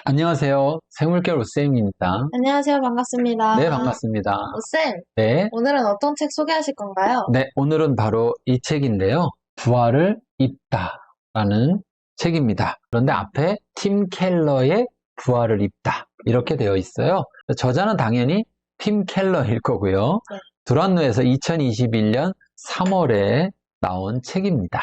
안녕하세요. 생물결 오쌤입니다. 안녕하세요. 반갑습니다. 네, 반갑습니다. 쌤, 네, 오늘은 어떤 책 소개하실 건가요? 네, 오늘은 바로 이 책인데요. 부활을 입다라는 책입니다. 그런데 앞에 팀 켈러의 부활을 입다 이렇게 되어 있어요. 저자는 당연히 팀 켈러일 거고요. 네. 두란노에서 2021년 3월에 나온 책입니다.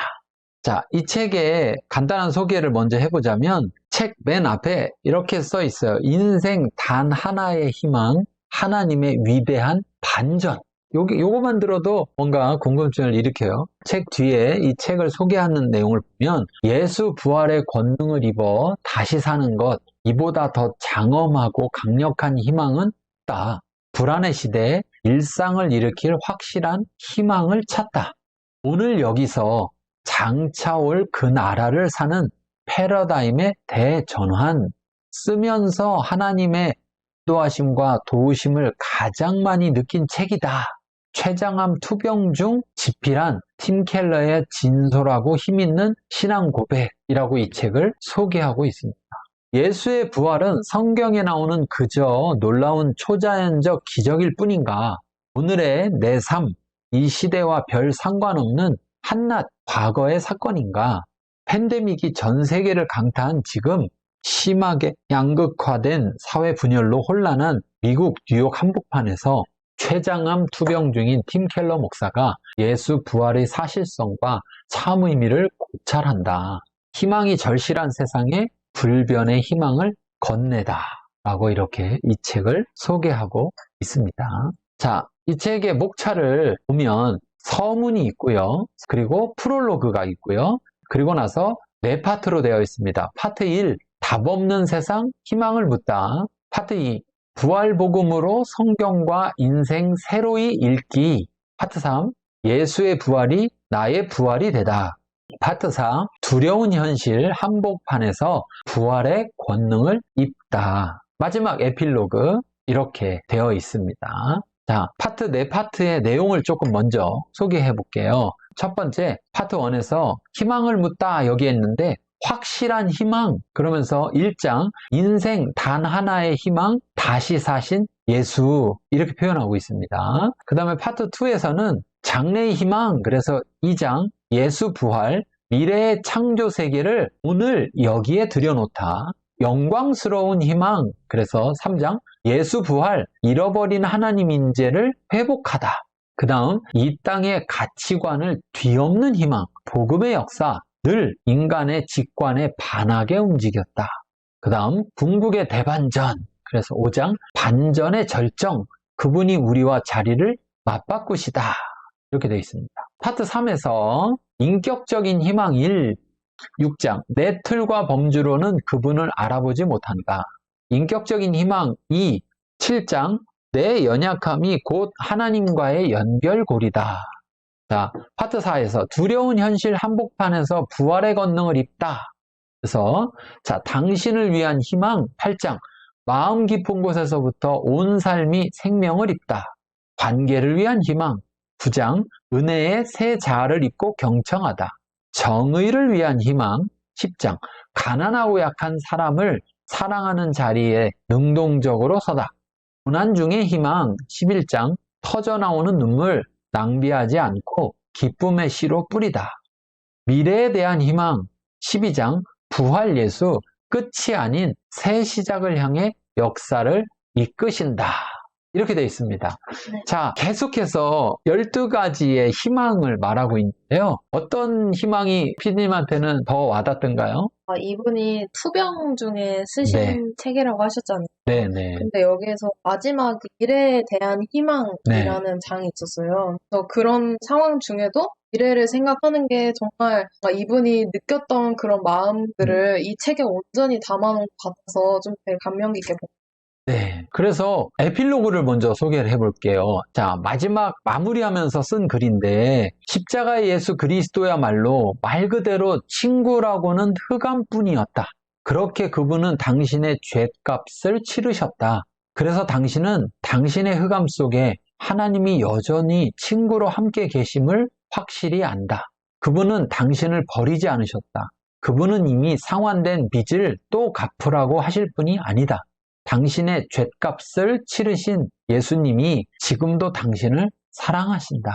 자, 이 책의 간단한 소개를 먼저 해보자면 책 맨 앞에 이렇게 써 있어요. 인생 단 하나의 희망, 하나님의 위대한 반전. 요거만 들어도 뭔가 궁금증을 일으켜요. 책 뒤에 이 책을 소개하는 내용을 보면 예수 부활의 권능을 입어 다시 사는 것, 이보다 더 장엄하고 강력한 희망은 없다. 불안의 시대에 일상을 일으킬 확실한 희망을 찾다. 오늘 여기서 장차 올 그 나라를 사는 패러다임의 대전환, 쓰면서 하나님의 인도하심과 도우심을 가장 많이 느낀 책이다. 췌장암 투병 중 집필한 팀 켈러의 진솔하고 힘있는 신앙 고백이라고 이 책을 소개하고 있습니다. 예수의 부활은 성경에 나오는 그저 놀라운 초자연적 기적일 뿐인가? 오늘의 내 삶, 이 시대와 별 상관없는 한낱 과거의 사건인가? 팬데믹이 전 세계를 강타한 지금 심하게 양극화된 사회 분열로 혼란한 미국 뉴욕 한복판에서 췌장암 투병 중인 팀 켈러 목사가 예수 부활의 사실성과 참 의미를 고찰한다. 희망이 절실한 세상에 불변의 희망을 건네다. 라고 이렇게 이 책을 소개하고 있습니다. 자, 이 책의 목차를 보면 서문이 있고요. 그리고 프롤로그가 있고요. 그리고 나서 네 파트로 되어 있습니다. 파트 1, 답 없는 세상, 희망을 묻다. 파트 2, 부활복음으로 성경과 인생 새로이 읽기. 파트 3, 예수의 부활이 나의 부활이 되다. 파트 4, 두려운 현실 한복판에서 부활의 권능을 입다. 마지막 에필로그 이렇게 되어 있습니다. 자, 파트 네 파트의 내용을 조금 먼저 소개해 볼게요. 첫 번째, 파트 1에서 희망을 묻다 여기 했는데 확실한 희망 그러면서 1장 인생 단 하나의 희망 다시 사신 예수 이렇게 표현하고 있습니다. 그 다음에 파트 2에서는 장래의 희망 그래서 2장 예수 부활 미래의 창조 세계를 오늘 여기에 들여놓다. 영광스러운 희망 그래서 3장 예수 부활 잃어버린 하나님 인재를 회복하다. 그 다음 이 땅의 가치관을 뒤엎는 희망 복음의 역사 늘 인간의 직관에 반하게 움직였다. 그 다음 궁극의 대반전 그래서 5장 반전의 절정 그분이 우리와 자리를 맞바꾸시다. 이렇게 되어 있습니다. 파트 3에서 인격적인 희망 1, 6장 내 틀과 범주로는 그분을 알아보지 못한다. 인격적인 희망 2, 7장 내 연약함이 곧 하나님과의 연결고리다. 자, 파트 4에서 두려운 현실 한복판에서 부활의 권능을 입다. 그래서 자, 당신을 위한 희망 8장 마음 깊은 곳에서부터 온 삶이 생명을 입다. 관계를 위한 희망 9장 은혜의 새 자아를 입고 경청하다. 정의를 위한 희망 10장 가난하고 약한 사람을 사랑하는 자리에 능동적으로 서다. 고난 중의 희망 11장 터져나오는 눈물 낭비하지 않고 기쁨의 씨로 뿌리다. 미래에 대한 희망 12장 부활 예수 끝이 아닌 새 시작을 향해 역사를 이끄신다. 이렇게 되어 있습니다. 네. 자, 계속해서 12가지의 희망을 말하고 있는데요. 어떤 희망이 피디님한테는 더 와닿던가요? 이분이 투병 중에 쓰신 네. 책이라고 하셨잖아요. 네네. 근데 여기에서 마지막 미래에 대한 희망이라는 장이 있었어요. 그래서 그런 상황 중에도 미래를 생각하는 게 정말 이분이 느꼈던 그런 마음들을 이 책에 온전히 담아놓은 것 같아서 좀 되게 감명 깊게 봤어요. 네. 그래서 에필로그를 먼저 소개를 해볼게요. 자, 마지막 마무리하면서 쓴 글인데 십자가의 예수 그리스도야말로 말 그대로 친구라고는 흑암뿐이었다. 그렇게 그분은 당신의 죗값을 치르셨다. 그래서 당신은 당신의 흑암 속에 하나님이 여전히 친구로 함께 계심을 확실히 안다. 그분은 당신을 버리지 않으셨다. 그분은 이미 상환된 빚을 또 갚으라고 하실 분이 아니다. 당신의 죗값을 치르신 예수님이 지금도 당신을 사랑하신다.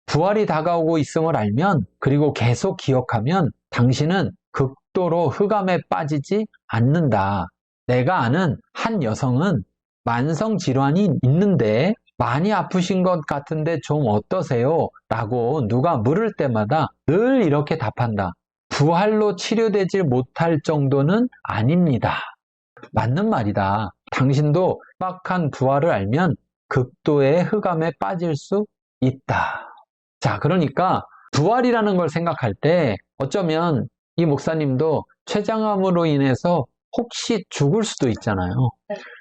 부활이 다가오고 있음을 알면, 그리고 계속 기억하면 당신은 극도로 흑암에 빠지지 않는다. 내가 아는 한 여성은 만성질환이 있는데 많이 아프신 것 같은데 좀 어떠세요? 라고 누가 물을 때마다 늘 이렇게 답한다. 부활로 치료되지 못할 정도는 아닙니다. 맞는 말이다. 당신도 빡한 부활을 알면 극도의 흑암에 빠질 수 있다. 자, 그러니까 부활이라는 걸 생각할 때 어쩌면 이 목사님도 췌장암으로 인해서 혹시 죽을 수도 있잖아요.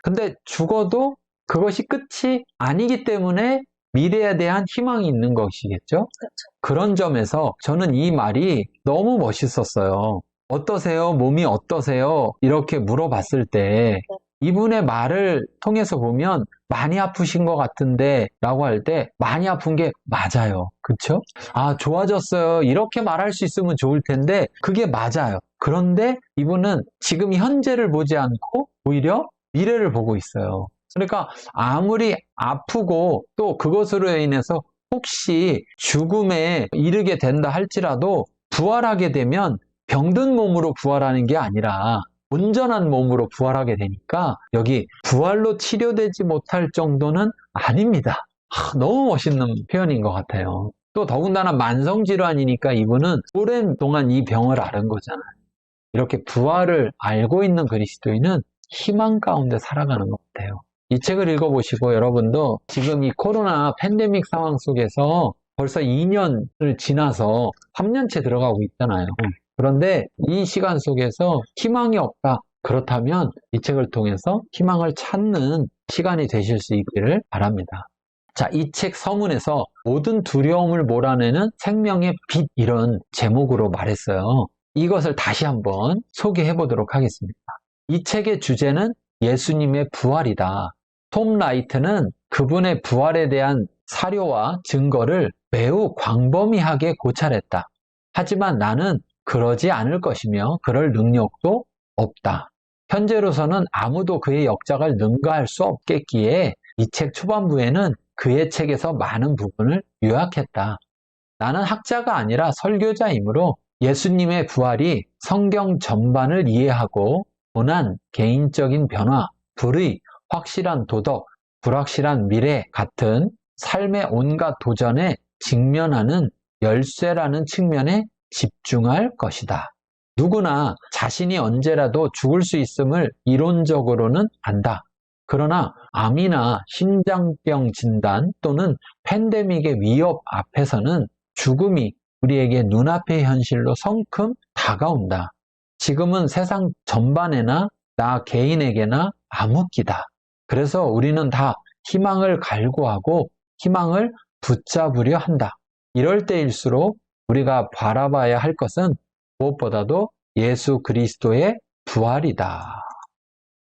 근데 죽어도 그것이 끝이 아니기 때문에 미래에 대한 희망이 있는 것이겠죠? 그렇죠. 그런 점에서 저는 이 말이 너무 멋있었어요. 어떠세요? 몸이 어떠세요? 이렇게 물어봤을 때 이분의 말을 통해서 보면 많이 아프신 것 같은데 라고 할 때 많이 아픈 게 맞아요. 그쵸? 아, 좋아졌어요. 이렇게 말할 수 있으면 좋을 텐데 그게 맞아요. 그런데 이분은 지금 현재를 보지 않고 오히려 미래를 보고 있어요. 그러니까 아무리 아프고 또 그것으로 인해서 혹시 죽음에 이르게 된다 할지라도 부활하게 되면 병든 몸으로 부활하는 게 아니라 온전한 몸으로 부활하게 되니까 여기 부활로 치료되지 못할 정도는 아닙니다. 너무 멋있는 표현인 것 같아요. 또 더군다나 만성질환이니까 이분은 오랜 동안 이 병을 앓은 거잖아요. 이렇게 부활을 알고 있는 그리스도인은 희망 가운데 살아가는 것 같아요. 이 책을 읽어보시고 여러분도 지금 이 코로나 팬데믹 상황 속에서 벌써 2년을 지나서 3년째 들어가고 있잖아요. 그런데 이 시간 속에서 희망이 없다. 그렇다면 이 책을 통해서 희망을 찾는 시간이 되실 수 있기를 바랍니다. 자, 이 책 서문에서 모든 두려움을 몰아내는 생명의 빛 이런 제목으로 말했어요. 이것을 다시 한번 소개해 보도록 하겠습니다. 이 책의 주제는 예수님의 부활이다. 톰 라이트는 그분의 부활에 대한 사료와 증거를 매우 광범위하게 고찰했다. 하지만 나는 그러지 않을 것이며 그럴 능력도 없다. 현재로서는 아무도 그의 역작을 능가할 수 없겠기에 이 책 초반부에는 그의 책에서 많은 부분을 요약했다. 나는 학자가 아니라 설교자이므로 예수님의 부활이 성경 전반을 이해하고 고난, 개인적인 변화, 불의, 확실한 도덕, 불확실한 미래 같은 삶의 온갖 도전에 직면하는 열쇠라는 측면에 집중할 것이다. 누구나 자신이 언제라도 죽을 수 있음을 이론적으로는 안다. 그러나 암이나 심장병 진단 또는 팬데믹의 위협 앞에서는 죽음이 우리에게 눈앞의 현실로 성큼 다가온다. 지금은 세상 전반에나 나 개인에게나 암흑기다. 그래서 우리는 다 희망을 갈구하고 희망을 붙잡으려 한다. 이럴 때일수록 우리가 바라봐야 할 것은 무엇보다도 예수 그리스도의 부활이다.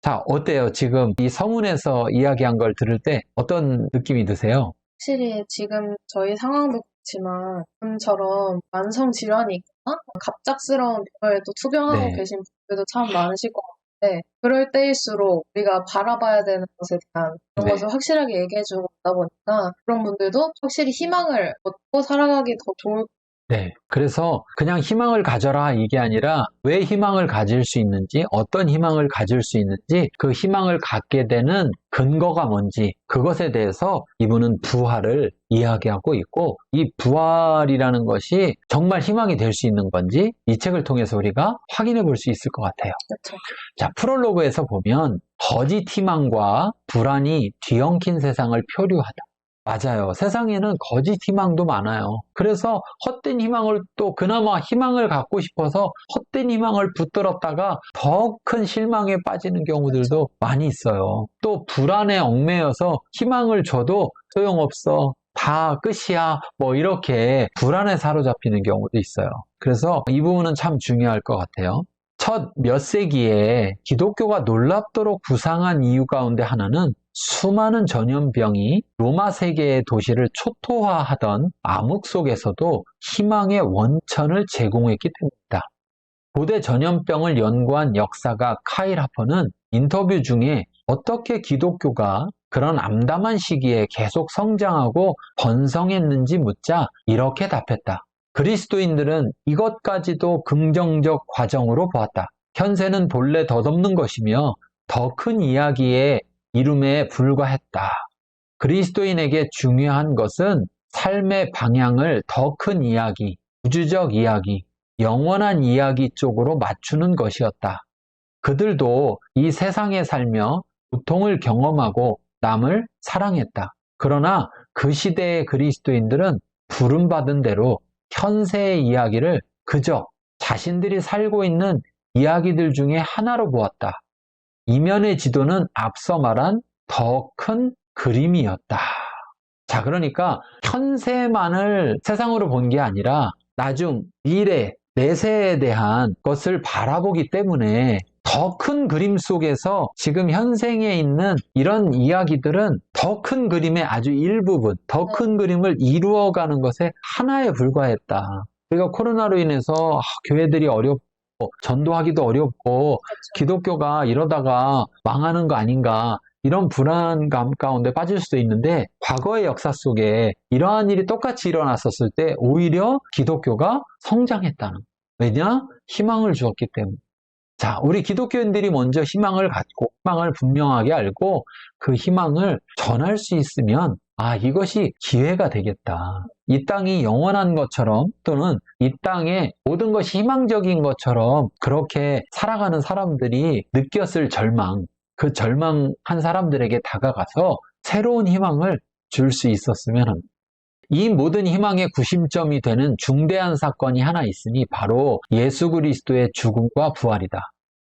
자, 어때요? 지금 이 서문에서 이야기한 걸 들을 때 어떤 느낌이 드세요? 확실히 지금 저희 상황도 그렇지만 분처럼 만성 질환이 있거나 갑작스러운 병을 또 투병하고 네. 계신 분들도 참 많으실 것 같은데 그럴 때일수록 우리가 바라봐야 되는 것에 대한 그런 네. 것을 확실하게 얘기해주고 있다 보니까 그런 분들도 확실히 희망을 얻고 살아가기 더 좋을 네. 그래서 그냥 희망을 가져라 이게 아니라 왜 희망을 가질 수 있는지, 어떤 희망을 가질 수 있는지, 그 희망을 갖게 되는 근거가 뭔지 그것에 대해서 이분은 부활을 이야기하고 있고 이 부활이라는 것이 정말 희망이 될 수 있는 건지 이 책을 통해서 우리가 확인해 볼 수 있을 것 같아요. 그렇죠. 자, 프롤로그에서 보면 거짓 희망과 불안이 뒤엉킨 세상을 표류하다. 맞아요. 세상에는 거짓 희망도 많아요. 그래서 헛된 희망을 또 그나마 희망을 갖고 싶어서 헛된 희망을 붙들었다가 더 큰 실망에 빠지는 경우들도 많이 있어요. 또 불안에 얽매여서 희망을 줘도 소용없어. 다 끝이야. 뭐 이렇게 불안에 사로잡히는 경우도 있어요. 그래서 이 부분은 참 중요할 것 같아요. 첫 몇 세기에 기독교가 놀랍도록 부상한 이유 가운데 하나는 수많은 전염병이 로마 세계의 도시를 초토화하던 암흑 속에서도 희망의 원천을 제공했기 때문이다. 고대 전염병을 연구한 역사가 카일 하퍼는 인터뷰 중에 어떻게 기독교가 그런 암담한 시기에 계속 성장하고 번성했는지 묻자 이렇게 답했다. 그리스도인들은 이것까지도 긍정적 과정으로 보았다. 현세는 본래 덧없는 것이며 더 큰 이야기의 이름에 불과했다. 그리스도인에게 중요한 것은 삶의 방향을 더 큰 이야기, 우주적 이야기, 영원한 이야기 쪽으로 맞추는 것이었다. 그들도 이 세상에 살며 고통을 경험하고 남을 사랑했다. 그러나 그 시대의 그리스도인들은 부름받은 대로 현세의 이야기를 그저 자신들이 살고 있는 이야기들 중에 하나로 보았다. 이면의 지도는 앞서 말한 더 큰 그림이었다. 자, 그러니까 현세만을 세상으로 본 게 아니라 나중 미래, 내세에 대한 것을 바라보기 때문에 더 큰 그림 속에서 지금 현생에 있는 이런 이야기들은 더 큰 그림의 아주 일부분, 더 큰 그림을 이루어가는 것에 하나에 불과했다. 우리가 코로나로 인해서 교회들이 어렵고 전도하기도 어렵고 기독교가 이러다가 망하는 거 아닌가 이런 불안감 가운데 빠질 수도 있는데 과거의 역사 속에 이러한 일이 똑같이 일어났었을 때 오히려 기독교가 성장했다는 거예요. 왜냐? 희망을 주었기 때문에. 자, 우리 기독교인들이 먼저 희망을 갖고 희망을 분명하게 알고 그 희망을 전할 수 있으면 이것이 기회가 되겠다. 이 땅이 영원한 것처럼 또는 이 땅에 모든 것이 희망적인 것처럼 그렇게 살아가는 사람들이 느꼈을 절망, 그 절망한 사람들에게 다가가서 새로운 희망을 줄 수 있었으면 합니다. 이 모든 희망의 구심점이 되는 중대한 사건이 하나 있으니 바로 예수 그리스도의 죽음과 부활이다.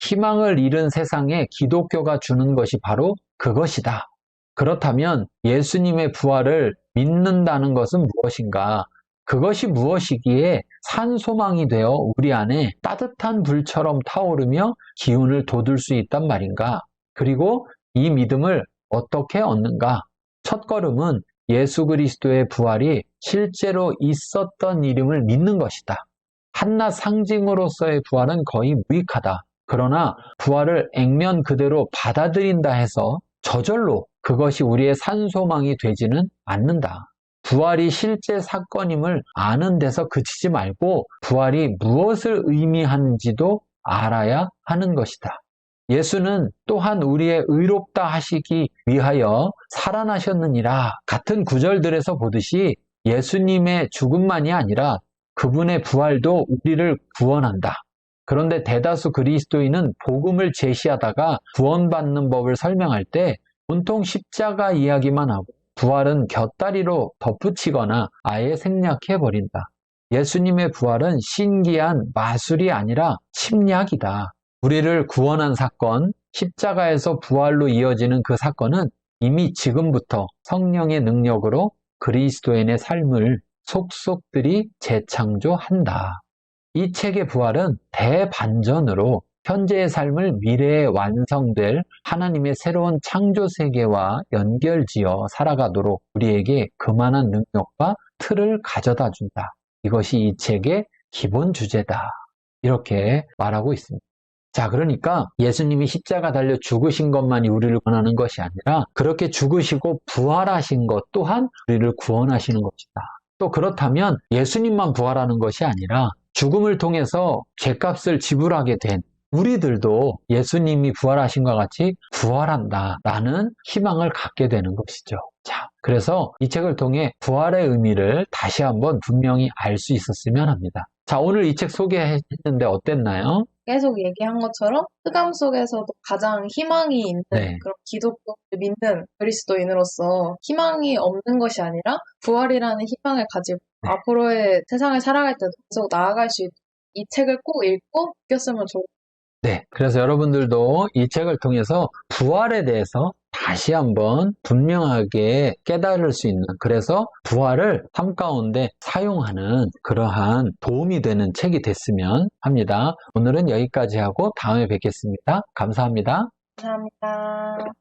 희망을 잃은 세상에 기독교가 주는 것이 바로 그것이다. 그렇다면 예수님의 부활을 믿는다는 것은 무엇인가? 그것이 무엇이기에 산 소망이 되어 우리 안에 따뜻한 불처럼 타오르며 기운을 돋울 수 있단 말인가? 그리고 이 믿음을 어떻게 얻는가? 첫걸음은 예수 그리스도의 부활이 실제로 있었던 이름을 믿는 것이다. 한낱 상징으로서의 부활은 거의 무익하다. 그러나 부활을 액면 그대로 받아들인다 해서 저절로 그것이 우리의 산소망이 되지는 않는다. 부활이 실제 사건임을 아는 데서 그치지 말고 부활이 무엇을 의미하는지도 알아야 하는 것이다. 예수는 또한 우리의 의롭다 하시기 위하여 살아나셨느니라 같은 구절들에서 보듯이 예수님의 죽음만이 아니라 그분의 부활도 우리를 구원한다. 그런데 대다수 그리스도인은 복음을 제시하다가 구원받는 법을 설명할 때 온통 십자가 이야기만 하고 부활은 곁다리로 덧붙이거나 아예 생략해버린다. 예수님의 부활은 신기한 마술이 아니라 침략이다. 우리를 구원한 사건, 십자가에서 부활로 이어지는 그 사건은 이미 지금부터 성령의 능력으로 그리스도인의 삶을 속속들이 재창조한다. 이 책의 부활은 대반전으로 현재의 삶을 미래에 완성될 하나님의 새로운 창조 세계와 연결지어 살아가도록 우리에게 그만한 능력과 틀을 가져다 준다. 이것이 이 책의 기본 주제다. 이렇게 말하고 있습니다. 자, 그러니까 예수님이 십자가 달려 죽으신 것만이 우리를 구원하는 것이 아니라 그렇게 죽으시고 부활하신 것 또한 우리를 구원하시는 것이다. 또 그렇다면 예수님만 부활하는 것이 아니라 죽음을 통해서 죗값을 지불하게 된 우리들도 예수님이 부활하신 것 같이 부활한다라는 희망을 갖게 되는 것이죠. 자, 그래서 이 책을 통해 부활의 의미를 다시 한번 분명히 알 수 있었으면 합니다. 자, 오늘 이 책 소개했는데 어땠나요? 계속 얘기한 것처럼 흑암 속에서도 가장 희망이 있는 그런 기독교를 믿는 그리스도인으로서 희망이 없는 것이 아니라 부활이라는 희망을 가지고 앞으로의 세상을 살아갈 때도 계속 나아갈 수 있도록 이 책을 꼭 읽고 느꼈으면 좋겠습니다. 네, 그래서 여러분들도 이 책을 통해서 부활에 대해서 다시 한번 분명하게 깨달을 수 있는, 그래서 부활을 삶 가운데 사용하는 그러한 도움이 되는 책이 됐으면 합니다. 오늘은 여기까지 하고 다음에 뵙겠습니다. 감사합니다. 감사합니다.